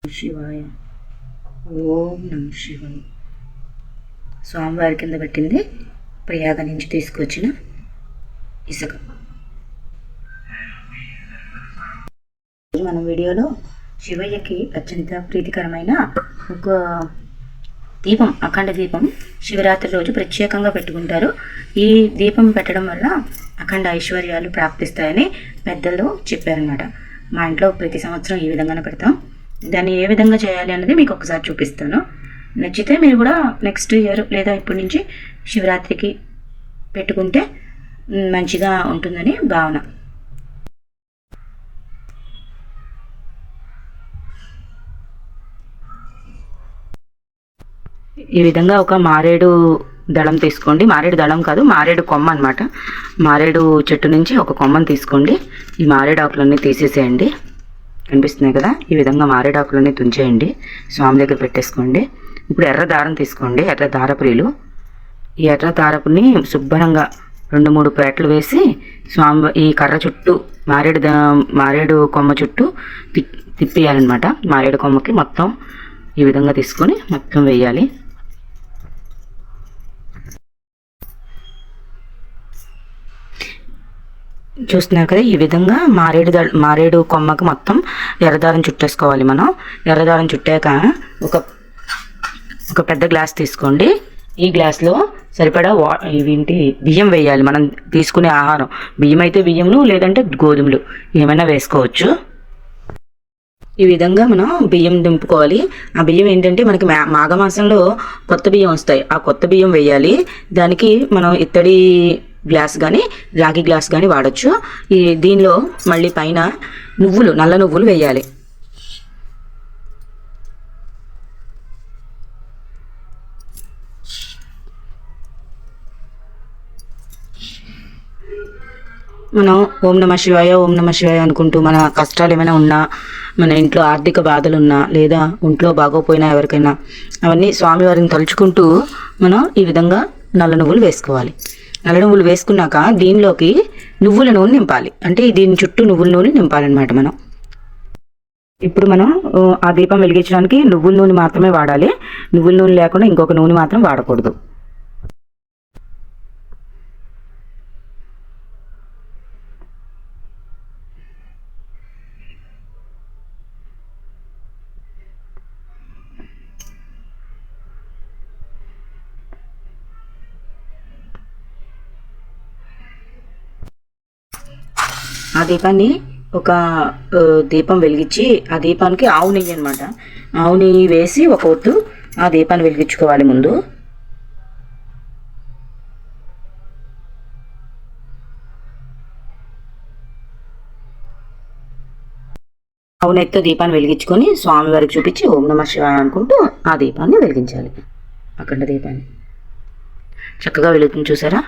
శివాయ. ఓం నమ శివాయ. స్వామివారి కింద పెట్టింది ప్రయాగ నుంచి తీసుకొచ్చిన ఇసుక. మనం వీడియోలో శివయ్యకి అత్యంత ప్రీతికరమైన ఒక దీపం, అఖండ దీపం శివరాత్రి రోజు ప్రత్యేకంగా పెట్టుకుంటారు. ఈ దీపం పెట్టడం వల్ల అఖండ ఐశ్వర్యాలు ప్రాప్తిస్తాయని పెద్దలు చెప్పారనమాట. మా ఇంట్లో ప్రతి సంవత్సరం ఈ విధంగానే పెడతాం. దాన్ని ఏ విధంగా చేయాలి అన్నది మీకు ఒకసారి చూపిస్తాను. నచ్చితే మీరు కూడా నెక్స్ట్ ఇయర్ లేదా ఇప్పటి నుంచి శివరాత్రికి పెట్టుకుంటే మంచిగా ఉంటుందని భావన. ఈ విధంగా ఒక మారేడు దళం తీసుకోండి. మారేడు దళం కాదు, మారేడు కొమ్మ అనమాట. మారేడు చెట్టు నుంచి ఒక కొమ్మను తీసుకోండి. ఈ మారేడు ఆకులన్నీ తీసేసేయండి. కనిపిస్తున్నాయి కదా, ఈ విధంగా మారేడాకులన్నీ తుంచేయండి. స్వామి దగ్గర పెట్టేసుకోండి. ఇప్పుడు ఎర్ర దారం తీసుకోండి, ఎర్ర దారపురీలు. ఈ ఎర్ర దారపుని శుభ్రంగా 2-3 పేటలు వేసి స్వామి ఈ కర్ర చుట్టూ మారేడు కొమ్మ చుట్టూ తిప్పేయాలన్నమాట. మారేడు కొమ్మకి మొత్తం ఈ విధంగా తీసుకొని మొత్తం వేయాలి. చూస్తున్నారు కదా, ఈ విధంగా మారేడు కొమ్మకి మొత్తం ఎర్రదారం చుట్టేసుకోవాలి. మనం ఎర్రదారం చుట్టాక ఒక పెద్ద గ్లాస్ తీసుకోండి. ఈ గ్లాస్లో సరిపడా బియ్యం వేయాలి. మనం తీసుకునే ఆహారం బియ్యం అయితే బియ్యములు, లేదంటే గోధుమలు ఏమైనా వేసుకోవచ్చు. ఈ విధంగా మనం బియ్యం దింపుకోవాలి. ఆ బియ్యం ఏంటంటే మనకి మాఘమాసంలో కొత్త బియ్యం వస్తాయి. ఆ కొత్త బియ్యం వేయాలి. దానికి మనం ఇత్తడి గ్లాస్ కానీ రాగి గ్లాస్ కానీ వాడచ్చు. దీనిలో మళ్ళీ పైన నల్ల నువ్వులు వేయాలి. మనం ఓం నమ శివాయ, ఓం నమ శివాయ అనుకుంటూ మన కష్టాలు ఏమైనా ఉన్నా, మన ఇంట్లో ఆర్థిక బాధలు ఉన్నా, లేదా ఒంట్లో బాగోపోయినా ఎవరికైనా, అవన్నీ స్వామివారిని తలుచుకుంటూ మనం ఈ విధంగా నల్ల నువ్వులు వేసుకోవాలి. నల్ల నువ్వులు వేసుకున్నాక దీనిలోకి నువ్వుల నూనె నింపాలి. అంటే దీని చుట్టూ నువ్వుల నూనె నింపాలన్నమాట మనం. ఇప్పుడు మనం ఆ దీపం వెలిగించడానికి నువ్వుల నూనె మాత్రమే వాడాలి. నువ్వుల నూనె లేకుండా ఇంకొక నూనె మాత్రం వాడకూడదు. ఆ దీపాన్ని ఒక దీపం వెలిగించి, ఆ దీపానికి ఆవు నెయ్యి అనమాట, ఆవు నెయ్యి వేసి ఒక ఒత్తు ఆ దీపాన్ని వెలిగించుకోవాలి. ముందు ఆవు నెయ్యితో దీపాన్ని వెలిగించుకొని స్వామివారికి చూపించి ఓం నమ శివాయ అనుకుంటూ ఆ దీపాన్ని వెలిగించాలి. అఖండ దీపాన్ని చక్కగా వెలుగుతుంది, చూసారా?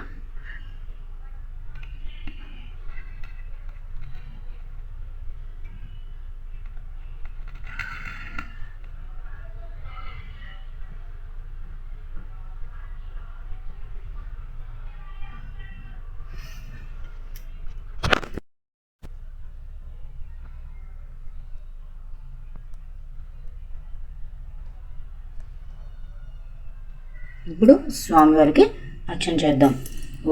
ఇప్పుడు స్వామివారికి అర్చన చేద్దాం.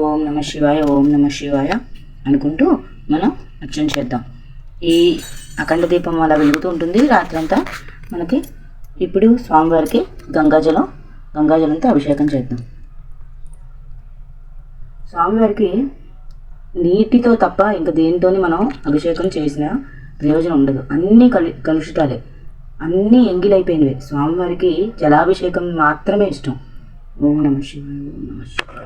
ఓం నమ శివాయ, ఓం నమ శివాయ అనుకుంటూ మనం అర్చన చేద్దాం. ఈ అఖండ దీపం అలా వెలుగుతూ ఉంటుంది రాత్రంతా మనకి. ఇప్పుడు స్వామివారికి గంగాజలంతో అభిషేకం చేద్దాం. స్వామివారికి నీటితో తప్ప ఇంకా దేనితోని మనం అభిషేకం చేసిన ప్రయోజనం ఉండదు. అన్నీ కలుషితాలే, అన్నీ ఎంగిలైపోయినవి. స్వామివారికి జలాభిషేకం మాత్రమే ఇష్టం. ఓం నమ శివాయ, ఓం నమ శివాయ.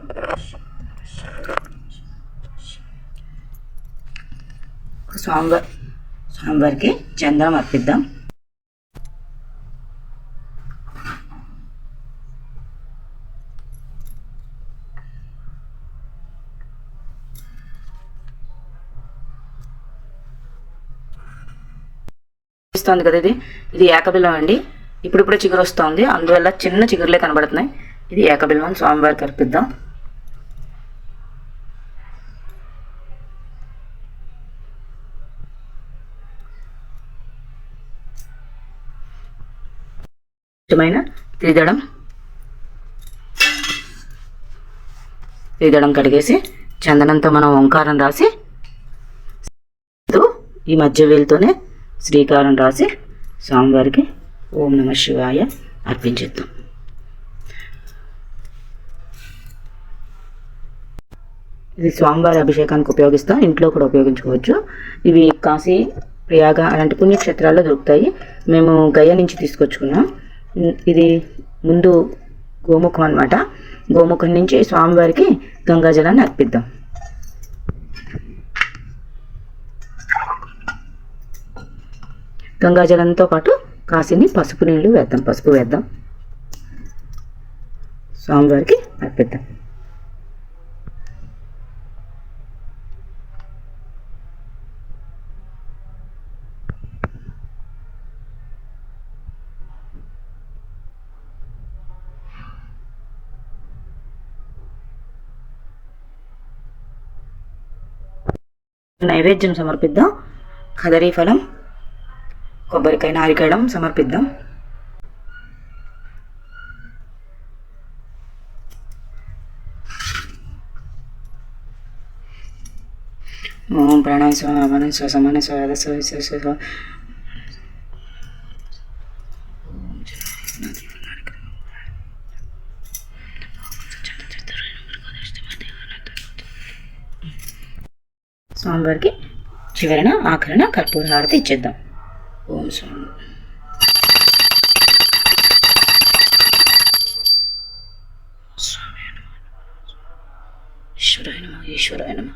స్వామివారికి చందనం అర్పిద్దాం. వస్తుంది కదా, ఇది ఏకబిల్వం అండి. ఇప్పుడిప్పుడే చిగురు వస్తుంది, అందువల్ల చిన్న చిగురులే కనబడుతున్నాయి. ఇది ఏకబిల్వం స్వామివారికి అర్పిద్దాం. ఇష్టమైన త్రిదళం కడిగేసి చందనంతో మనం ఓంకారం రాసి ఈ మధ్య వేలుతోనే శ్రీకారం రాసి స్వామివారికి ఓం నమః శివాయ అర్పించేద్దాం. ఇది స్వామివారి అభిషేకానికి ఉపయోగిస్తాం, ఇంట్లో కూడా ఉపయోగించుకోవచ్చు. ఇవి కాశీ, ప్రయాగ అలాంటి పుణ్యక్షేత్రాల్లో దొరుకుతాయి. మేము గయ నుంచి తీసుకొచ్చుకున్నాం. ఇది ముందు గోముఖం అన్నమాట. గోముఖం నుంచి స్వామివారికి గంగాజలాన్ని అర్పిద్దాం. గంగాజలంతో పాటు కాసిని పసుపు నీళ్ళు వేద్దాం. పసుపు వేద్దాం, స్వామివారికి అర్పిద్దాం. నైవేద్యం సమర్పిద్దాం. ఖదరీ ఫలం, కొబ్బరికాయ, నారికేళం సమర్పిద్దాం. ఓం ప్రాణాయ స్వామ సమాన స్వాద స్వామివారికి చివరన ఆఖరణ కర్పూర హారతి ఇచ్చేద్దాం. ఓం స్వామి. ఈశ్వరాయ నమః, ఈశ్వరాయ నమః.